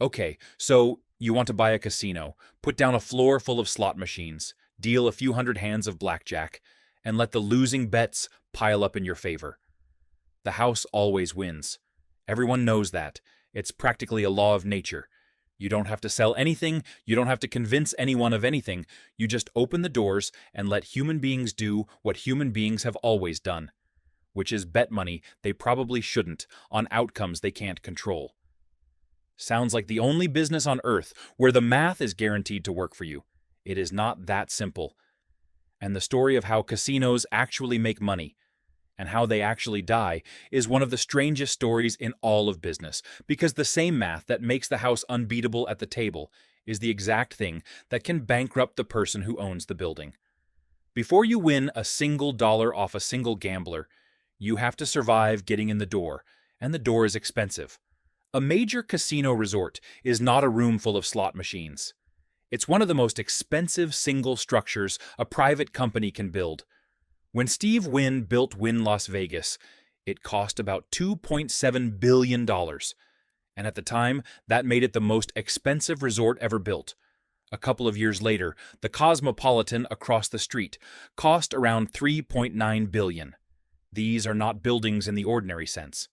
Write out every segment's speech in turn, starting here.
Okay, so you want to buy a casino, put down a floor full of slot machines, deal a few hundred hands of blackjack, and let the losing bets pile up in your favor. The house always wins. Everyone knows that. It's practically a law of nature. You don't have to sell anything, you don't have to convince anyone of anything. You just open the doors and let human beings do what human beings have always done, which is bet money they probably shouldn't on outcomes they can't control. Sounds like the only business on earth where the math is guaranteed to work for you. It is not that simple. And the story of how casinos actually make money and how they actually die is one of the strangest stories in all of business, because the same math that makes the house unbeatable at the table is the exact thing that can bankrupt the person who owns the building. Before you win a single dollar off a single gambler, you have to survive getting in the door, and the door is expensive. A major casino resort is not a room full of slot machines. It's one of the most expensive single structures a private company can build. When Steve Wynn built Wynn Las Vegas, it cost about $2.7 billion, and at the time, that made it the most expensive resort ever built. A couple of years later, the Cosmopolitan across the street cost around $3.9 billion. These are not buildings in the ordinary sense.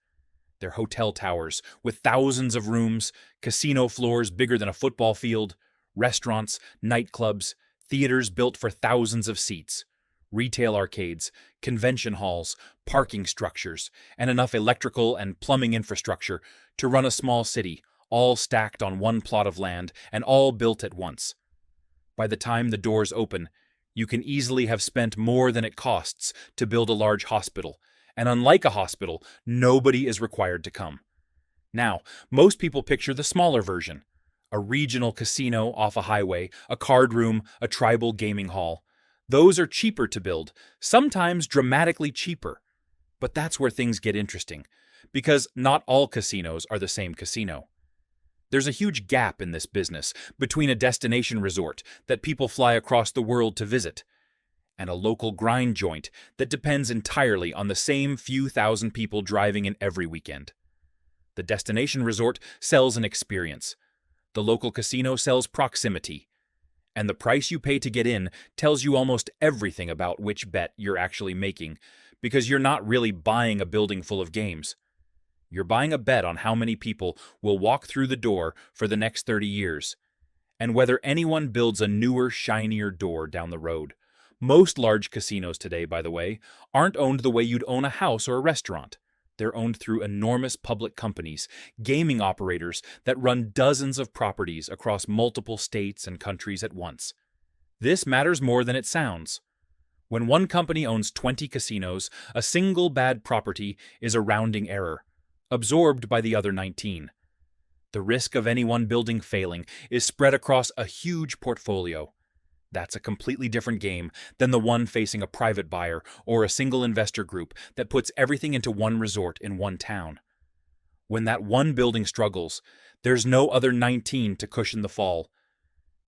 They're hotel towers with thousands of rooms, casino floors bigger than a football field, restaurants, nightclubs, theaters built for thousands of seats, retail arcades, convention halls, parking structures, and enough electrical and plumbing infrastructure to run a small city, all stacked on one plot of land and all built at once. By the time the doors open, you can easily have spent more than it costs to build a large hospital, and unlike a hospital, nobody is required to come. Now, most people picture the smaller version: a regional casino off a highway, a card room, a tribal gaming hall. Those are cheaper to build, sometimes dramatically cheaper. But that's where things get interesting, because not all casinos are the same casino. There's a huge gap in this business between a destination resort that people fly across the world to visit and a local grind joint that depends entirely on the same few thousand people driving in every weekend. The destination resort sells an experience. The local casino sells proximity. And the price you pay to get in tells you almost everything about which bet you're actually making, because you're not really buying a building full of games. You're buying a bet on how many people will walk through the door for the next 30 years, and whether anyone builds a newer, shinier door down the road. Most large casinos today, by the way, aren't owned the way you'd own a house or a restaurant. They're owned through enormous public companies, gaming operators that run dozens of properties across multiple states and countries at once. This matters more than it sounds. When one company owns 20 casinos, a single bad property is a rounding error, absorbed by the other 19. The risk of any one building failing is spread across a huge portfolio. That's a completely different game than the one facing a private buyer or a single investor group that puts everything into one resort in one town. When that one building struggles, there's no other 19 to cushion the fall.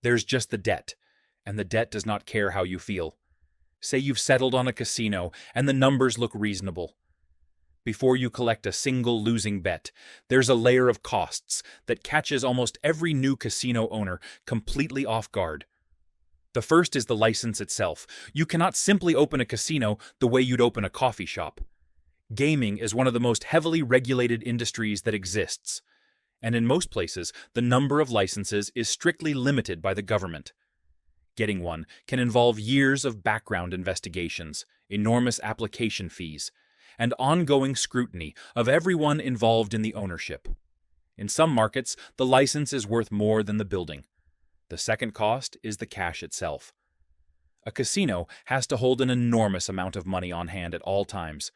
There's just the debt, and the debt does not care how you feel. Say you've settled on a casino and the numbers look reasonable. Before you collect a single losing bet, there's a layer of costs that catches almost every new casino owner completely off guard. The first is the license itself. You cannot simply open a casino the way you'd open a coffee shop. Gaming is one of the most heavily regulated industries that exists, and in most places, the number of licenses is strictly limited by the government. Getting one can involve years of background investigations, enormous application fees, and ongoing scrutiny of everyone involved in the ownership. In some markets, the license is worth more than the building. The second cost is the cash itself. A casino has to hold an enormous amount of money on hand at all times.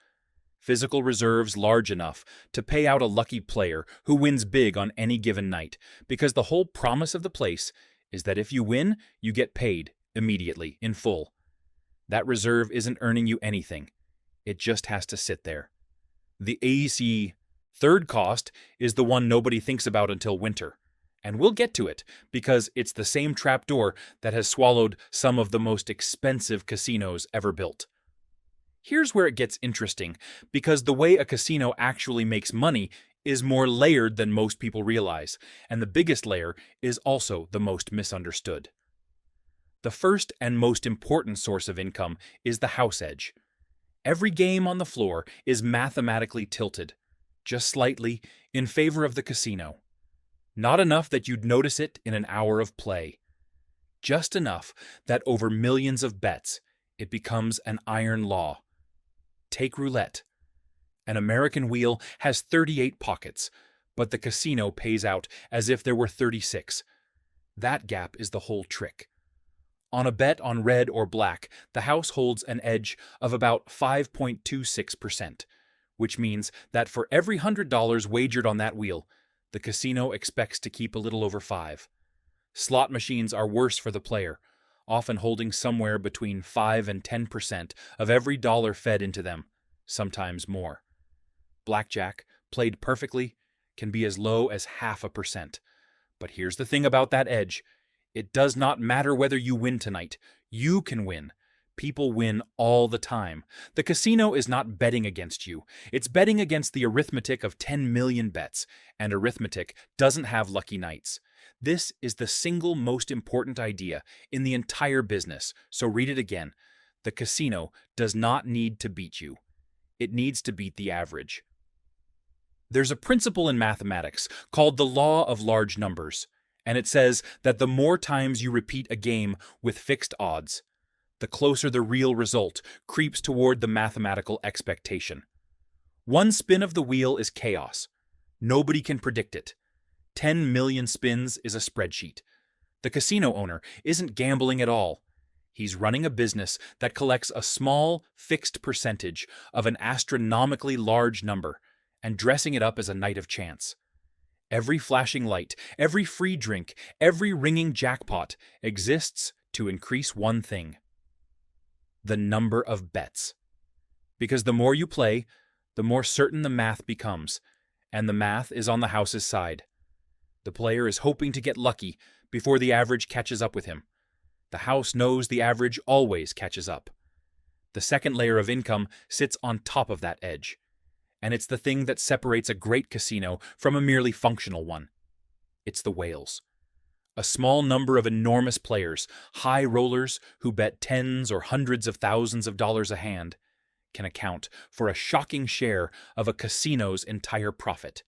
Physical reserves large enough to pay out a lucky player who wins big on any given night, because the whole promise of the place is that if you win, you get paid immediately, in full. That reserve isn't earning you anything. It just has to sit there. The AC third cost is the one nobody thinks about until winter. And we'll get to it, because it's the same trapdoor that has swallowed some of the most expensive casinos ever built. Here's where it gets interesting, because the way a casino actually makes money is more layered than most people realize, and the biggest layer is also the most misunderstood. The first and most important source of income is the house edge. Every game on the floor is mathematically tilted, just slightly, in favor of the casino. Not enough that you'd notice it in an hour of play. Just enough that over millions of bets, it becomes an iron law. Take roulette. An American wheel has 38 pockets, but the casino pays out as if there were 36. That gap is the whole trick. On a bet on red or black, the house holds an edge of about 5.26%, which means that for every $100 wagered on that wheel, the casino expects to keep a little over 5. Slot machines are worse for the player, often holding somewhere between 5 and 10% of every dollar fed into them, sometimes more. Blackjack, played perfectly, can be as low as 0.5%. But here's the thing about that edge. It does not matter whether you win tonight. You can win. People win all the time. The casino is not betting against you. It's betting against the arithmetic of 10 million bets, and arithmetic doesn't have lucky nights. This is the single most important idea in the entire business, so read it again. The casino does not need to beat you. It needs to beat the average. There's a principle in mathematics called the law of large numbers, and it says that the more times you repeat a game with fixed odds, the closer the real result creeps toward the mathematical expectation. One spin of the wheel is chaos. Nobody can predict it. 10 million spins is a spreadsheet. The casino owner isn't gambling at all. He's running a business that collects a small, fixed percentage of an astronomically large number and dressing it up as a night of chance. Every flashing light, every free drink, every ringing jackpot exists to increase one thing: the number of bets. Because the more you play, the more certain the math becomes, and the math is on the house's side. The player is hoping to get lucky before the average catches up with him. The house knows the average always catches up. The second layer of income sits on top of that edge, and it's the thing that separates a great casino from a merely functional one. It's the whales. A small number of enormous players, high rollers who bet tens or hundreds of thousands of dollars a hand, can account for a shocking share of a casino's entire profit.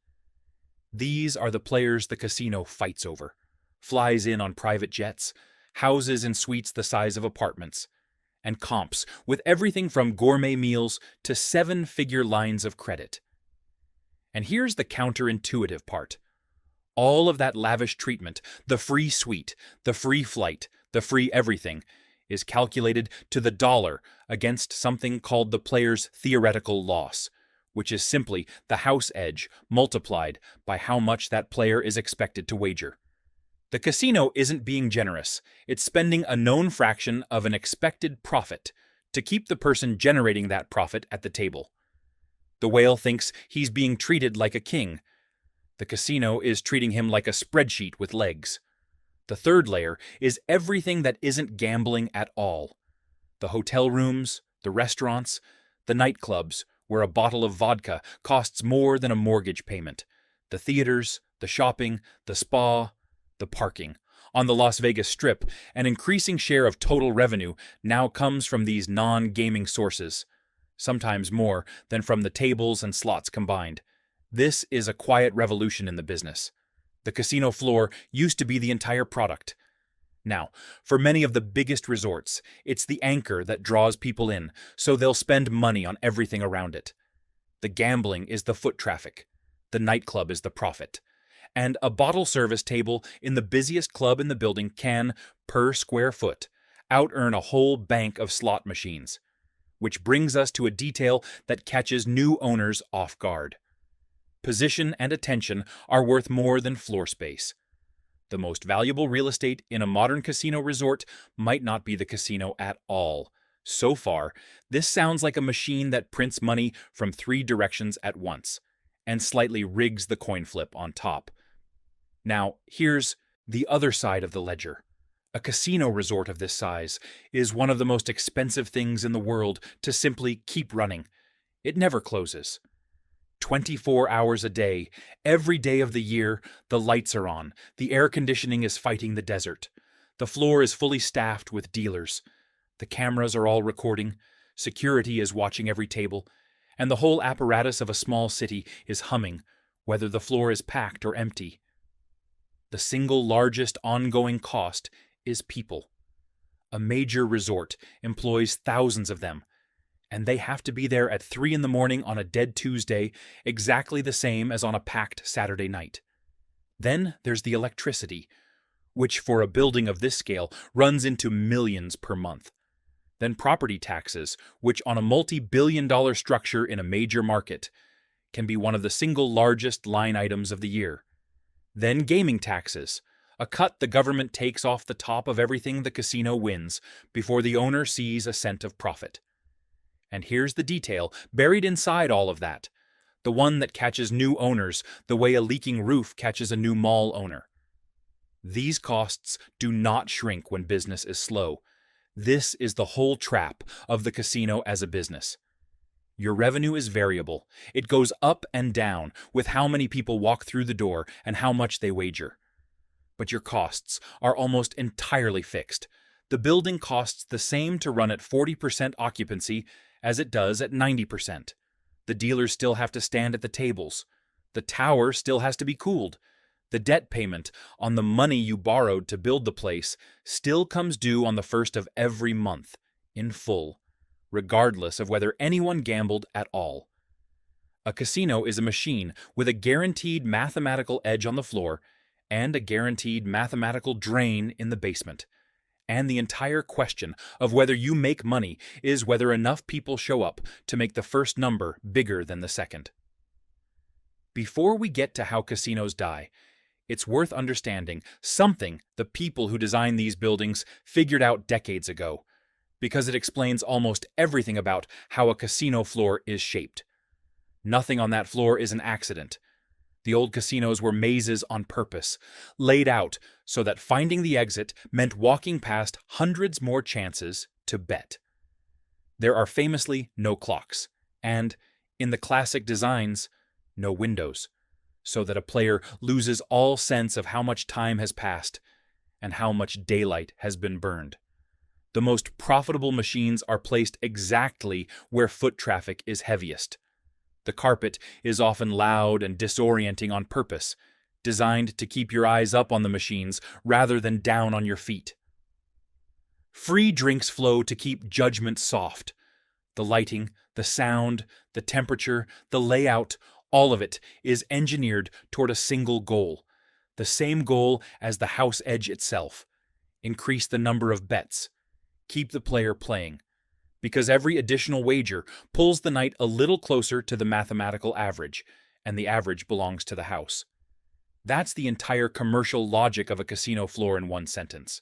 These are the players the casino fights over, flies in on private jets, houses and suites the size of apartments, and comps with everything from gourmet meals to 7-figure lines of credit. And here's the counterintuitive part. All of that lavish treatment, the free suite, the free flight, the free everything, is calculated to the dollar against something called the player's theoretical loss, which is simply the house edge multiplied by how much that player is expected to wager. The casino isn't being generous. It's spending a known fraction of an expected profit to keep the person generating that profit at the table. The whale thinks he's being treated like a king. The casino is treating him like a spreadsheet with legs. The third layer is everything that isn't gambling at all. The hotel rooms, the restaurants, the nightclubs where a bottle of vodka costs more than a mortgage payment, the theaters, the shopping, the spa, the parking. On the Las Vegas Strip, an increasing share of total revenue now comes from these non-gaming sources, sometimes more than from the tables and slots combined. This is a quiet revolution in the business. The casino floor used to be the entire product. Now, for many of the biggest resorts, it's the anchor that draws people in, so they'll spend money on everything around it. The gambling is the foot traffic. The nightclub is the profit. And a bottle service table in the busiest club in the building can, per square foot, out-earn a whole bank of slot machines. Which brings us to a detail that catches new owners off guard. Position and attention are worth more than floor space. The most valuable real estate in a modern casino resort might not be the casino at all. So far, this sounds like a machine that prints money from 3 directions at once, and slightly rigs the coin flip on top. Now, here's the other side of the ledger. A casino resort of this size is one of the most expensive things in the world to simply keep running. It never closes. 24 hours a day, every day of the year, the lights are on, the air conditioning is fighting the desert. The floor is fully staffed with dealers. The cameras are all recording, security is watching every table, and the whole apparatus of a small city is humming, whether the floor is packed or empty. The single largest ongoing cost is people. A major resort employs thousands of them, and they have to be there at 3 in the morning on a dead Tuesday, exactly the same as on a packed Saturday night. Then there's the electricity, which for a building of this scale runs into millions per month. Then property taxes, which on a multi-billion-dollar structure in a major market, can be one of the single largest line items of the year. Then gaming taxes, a cut the government takes off the top of everything the casino wins before the owner sees a cent of profit. And here's the detail buried inside all of that, the one that catches new owners the way a leaking roof catches a new mall owner. These costs do not shrink when business is slow. This is the whole trap of the casino as a business. Your revenue is variable. It goes up and down with how many people walk through the door and how much they wager. But your costs are almost entirely fixed. The building costs the same to run at 40% occupancy as it does at 90%. The dealers still have to stand at the tables. The tower still has to be cooled. The debt payment on the money you borrowed to build the place still comes due on the first of every month, in full, regardless of whether anyone gambled at all. A casino is a machine with a guaranteed mathematical edge on the floor and a guaranteed mathematical drain in the basement. And the entire question of whether you make money is whether enough people show up to make the first number bigger than the second. Before we get to how casinos die, it's worth understanding something the people who designed these buildings figured out decades ago, because it explains almost everything about how a casino floor is shaped. Nothing on that floor is an accident. The old casinos were mazes on purpose, laid out so that finding the exit meant walking past hundreds more chances to bet. There are famously no clocks, and, in the classic designs, no windows, so that a player loses all sense of how much time has passed and how much daylight has been burned. The most profitable machines are placed exactly where foot traffic is heaviest. The carpet is often loud and disorienting on purpose, designed to keep your eyes up on the machines rather than down on your feet. Free drinks flow to keep judgment soft. The lighting, the sound, the temperature, the layout, all of it is engineered toward a single goal, the same goal as the house edge itself: increase the number of bets, keep the player playing, because every additional wager pulls the night a little closer to the mathematical average, and the average belongs to the house. That's the entire commercial logic of a casino floor in one sentence.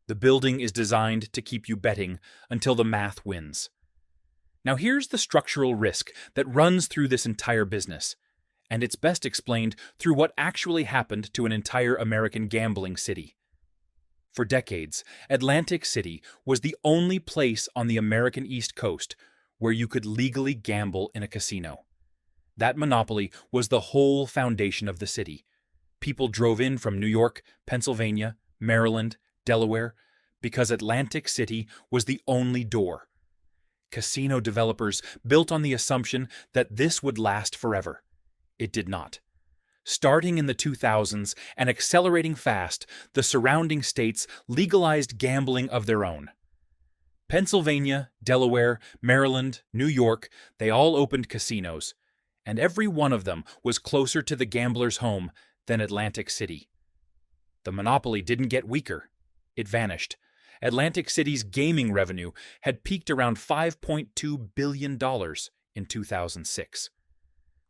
The building is designed to keep you betting until the math wins. Now here's the structural risk that runs through this entire business, and it's best explained through what actually happened to an entire American gambling city. For decades, Atlantic City was the only place on the American East Coast where you could legally gamble in a casino. That monopoly was the whole foundation of the city. People drove in from New York, Pennsylvania, Maryland, Delaware, because Atlantic City was the only door. Casino developers built on the assumption that this would last forever. It did not. Starting in the 2000s and accelerating fast, the surrounding states legalized gambling of their own. Pennsylvania, Delaware, Maryland, New York, they all opened casinos, and every one of them was closer to the gambler's home than Atlantic City. The monopoly didn't get weaker. It vanished. Atlantic City's gaming revenue had peaked around $5.2 billion in 2006.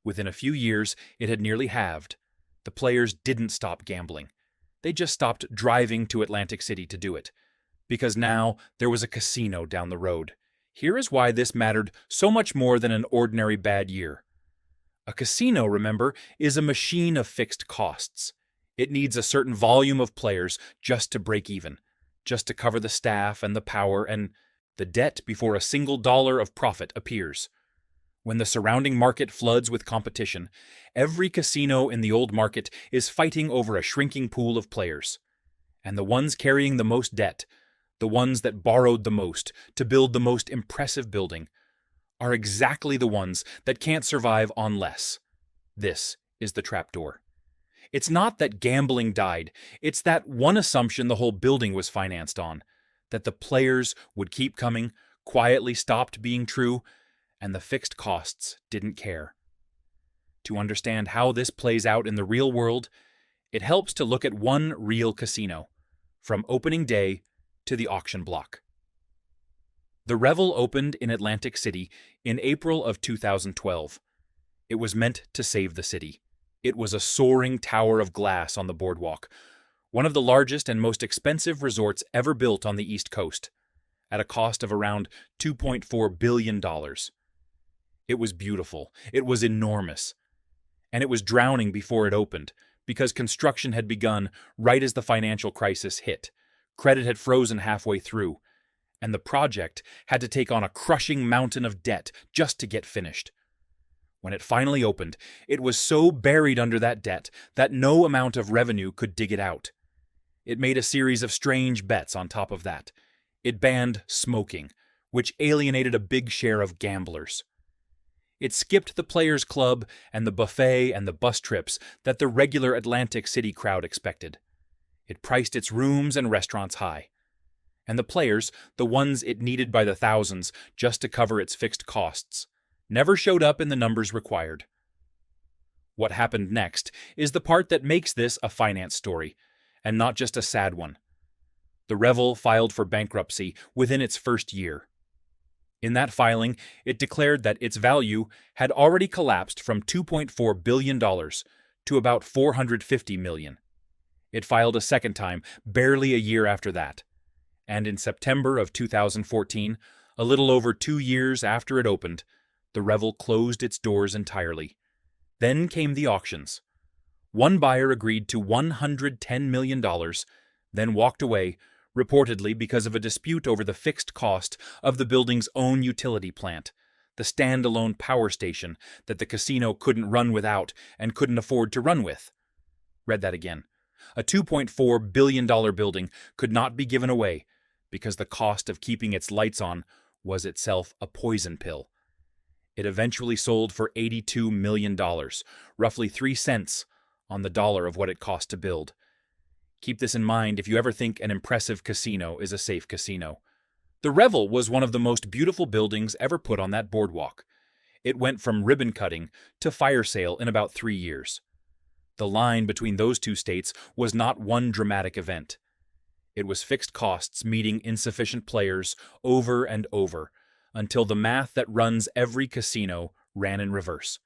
Within a few years, it had nearly halved. The players didn't stop gambling. They just stopped driving to Atlantic City to do it, because now there was a casino down the road. Here is why this mattered so much more than an ordinary bad year. A casino, remember, is a machine of fixed costs. It needs a certain volume of players just to break even, just to cover the staff and the power and the debt before a single dollar of profit appears. When the surrounding market floods with competition, every casino in the old market is fighting over a shrinking pool of players. And the ones carrying the most debt, the ones that borrowed the most to build the most impressive building, are exactly the ones that can't survive on less. This is the trapdoor. It's not that gambling died, it's that one assumption the whole building was financed on, that the players would keep coming, quietly stopped being true, and the fixed costs didn't care. To understand how this plays out in the real world, it helps to look at one real casino, from opening day to the auction block. The Revel opened in Atlantic City in April of 2012. It was meant to save the city. It was a soaring tower of glass on the boardwalk, one of the largest and most expensive resorts ever built on the East Coast, at a cost of around $2.4 billion. It was beautiful, it was enormous, and it was drowning before it opened, because construction had begun right as the financial crisis hit. Credit had frozen halfway through, and the project had to take on a crushing mountain of debt just to get finished. When it finally opened, it was so buried under that debt that no amount of revenue could dig it out. It made a series of strange bets on top of that. It banned smoking, which alienated a big share of gamblers. It skipped the Players Club and the buffet and the bus trips that the regular Atlantic City crowd expected. It priced its rooms and restaurants high. And the players, the ones it needed by the thousands just to cover its fixed costs, never showed up in the numbers required. What happened next is the part that makes this a finance story, and not just a sad one. The Revel filed for bankruptcy within its first year. In that filing, it declared that its value had already collapsed from $2.4 billion to about $450 million. It filed a second time, barely a year after that. And in September of 2014, a little over 2 years after it opened, the Revel closed its doors entirely. Then came the auctions. One buyer agreed to $110 million, then walked away, reportedly because of a dispute over the fixed cost of the building's own utility plant, the standalone power station that the casino couldn't run without and couldn't afford to run with. Read that again. A $2.4 billion building could not be given away because the cost of keeping its lights on was itself a poison pill. It eventually sold for $82 million, roughly 3 cents on the dollar of what it cost to build. Keep this in mind if you ever think an impressive casino is a safe casino. The Revel was one of the most beautiful buildings ever put on that boardwalk. It went from ribbon cutting to fire sale in about 3 years. The line between those two states was not one dramatic event. It was fixed costs meeting insufficient players over and over, until the math that runs every casino ran in reverse.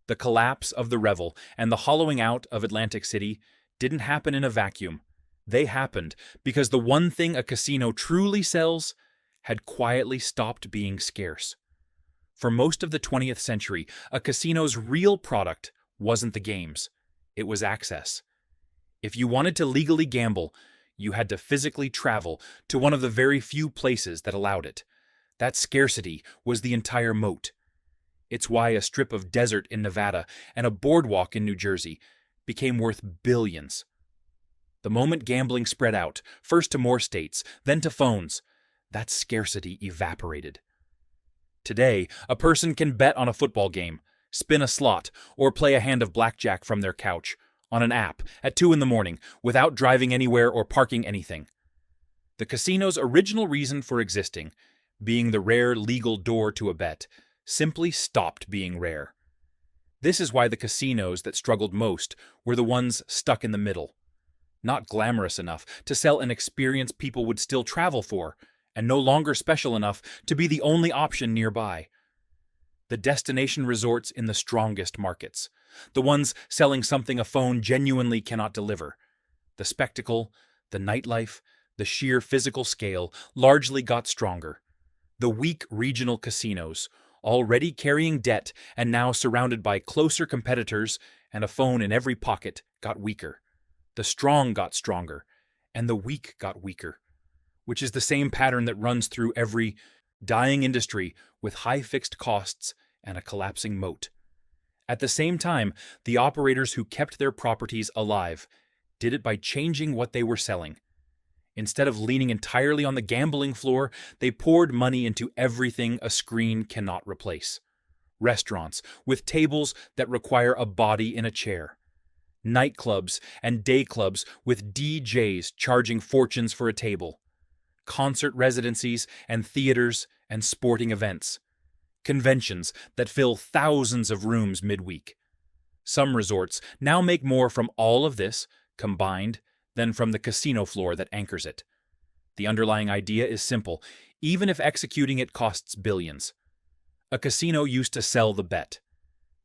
The collapse of the Revel and the hollowing out of Atlantic City didn't happen in a vacuum. They happened because the one thing a casino truly sells had quietly stopped being scarce. For most of the 20th century, a casino's real product wasn't the games. It was access. If you wanted to legally gamble, you had to physically travel to one of the very few places that allowed it. That scarcity was the entire moat. It's why a strip of desert in Nevada and a boardwalk in New Jersey became worth billions. The moment gambling spread out, first to more states, then to phones, that scarcity evaporated. Today, a person can bet on a football game, spin a slot, or play a hand of blackjack from their couch, on an app, at 2 a.m, without driving anywhere or parking anything. The casino's original reason for existing, being the rare legal door to a bet, simply stopped being rare. This is why the casinos that struggled most were the ones stuck in the middle. Not glamorous enough to sell an experience people would still travel for, and no longer special enough to be the only option nearby. The destination resorts in the strongest markets, the ones selling something a phone genuinely cannot deliver. The spectacle, the nightlife, the sheer physical scale largely got stronger. The weak regional casinos, already carrying debt and now surrounded by closer competitors and a phone in every pocket, got weaker. The strong got stronger, and the weak got weaker, which is the same pattern that runs through every dying industry with high fixed costs and a collapsing moat. At the same time, the operators who kept their properties alive did it by changing what they were selling. Instead of leaning entirely on the gambling floor, they poured money into everything a screen cannot replace. Restaurants with tables that require a body in a chair. Nightclubs and day clubs with DJs charging fortunes for a table. Concert residencies and theaters and sporting events. Conventions that fill thousands of rooms midweek. Some resorts now make more from all of this, combined, than from the casino floor that anchors it. The underlying idea is simple, even if executing it costs billions. A casino used to sell the bet.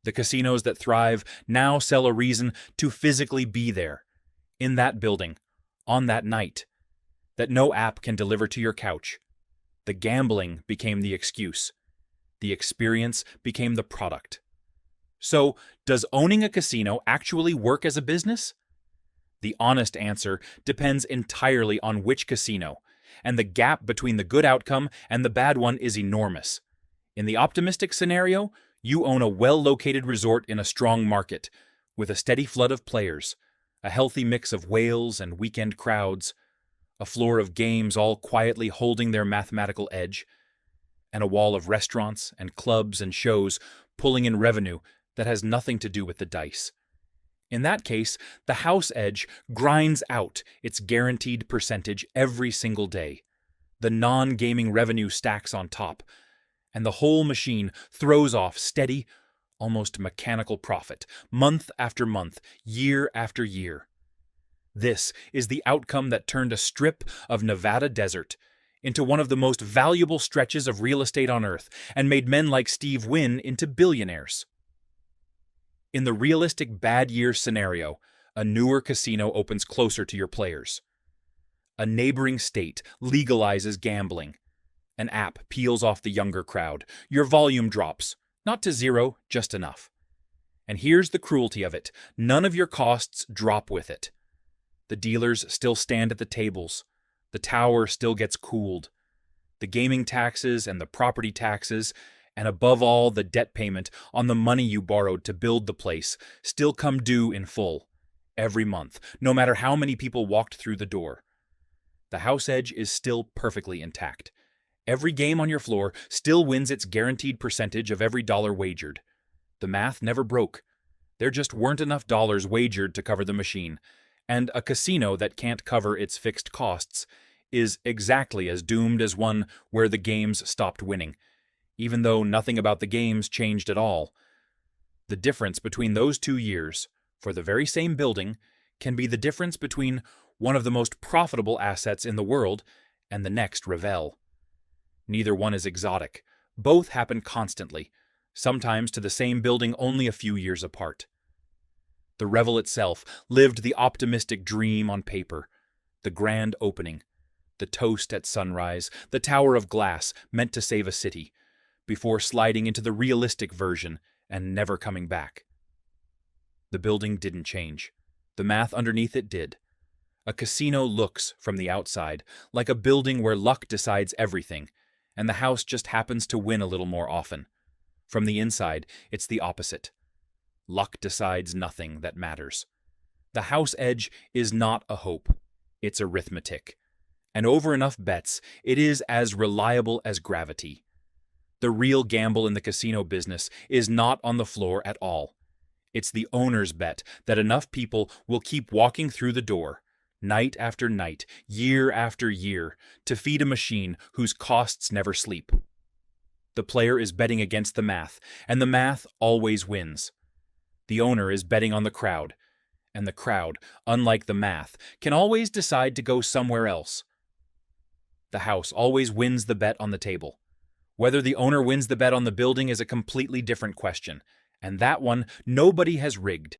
The casinos that thrive now sell a reason to physically be there, in that building, on that night, that no app can deliver to your couch. The gambling became the excuse. The experience became the product. So, does owning a casino actually work as a business? The honest answer depends entirely on which casino, and the gap between the good outcome and the bad one is enormous. In the optimistic scenario, you own a well-located resort in a strong market, with a steady flood of players, a healthy mix of whales and weekend crowds, a floor of games all quietly holding their mathematical edge, and a wall of restaurants and clubs and shows pulling in revenue that has nothing to do with the dice. In that case, the house edge grinds out its guaranteed percentage every single day. The non-gaming revenue stacks on top, and the whole machine throws off steady, almost mechanical profit, month after month, year after year. This is the outcome that turned a strip of Nevada desert into one of the most valuable stretches of real estate on Earth and made men like Steve Wynn into billionaires. In the realistic bad year scenario, a newer casino opens closer to your players. A neighboring state legalizes gambling. An app peels off the younger crowd. Your volume drops, not to zero, just enough. And here's the cruelty of it. None of your costs drop with it. The dealers still stand at the tables. The tower still gets cooled. The gaming taxes and the property taxes, and above all the debt payment on the money you borrowed to build the place, still come due in full, every month, no matter how many people walked through the door. The house edge is still perfectly intact. Every game on your floor still wins its guaranteed percentage of every dollar wagered. The math never broke. There just weren't enough dollars wagered to cover the machine, and a casino that can't cover its fixed costs is exactly as doomed as one where the games stopped winning, even though nothing about the games changed at all. The difference between those 2 years, for the very same building, can be the difference between one of the most profitable assets in the world and the next Revel. Neither one is exotic. Both happen constantly, sometimes to the same building only a few years apart. The Revel itself lived the optimistic dream on paper, the grand opening, the toast at sunrise, the tower of glass meant to save a city, before sliding into the realistic version and never coming back. The building didn't change. The math underneath it did. A casino looks, from the outside, like a building where luck decides everything, and the house just happens to win a little more often. From the inside, it's the opposite. Luck decides nothing that matters. The house edge is not a hope. It's arithmetic. And over enough bets, it is as reliable as gravity. The real gamble in the casino business is not on the floor at all. It's the owner's bet that enough people will keep walking through the door, night after night, year after year, to feed a machine whose costs never sleep. The player is betting against the math, and the math always wins. The owner is betting on the crowd, and the crowd, unlike the math, can always decide to go somewhere else. The house always wins the bet on the table. Whether the owner wins the bet on the building is a completely different question, and that one nobody has rigged.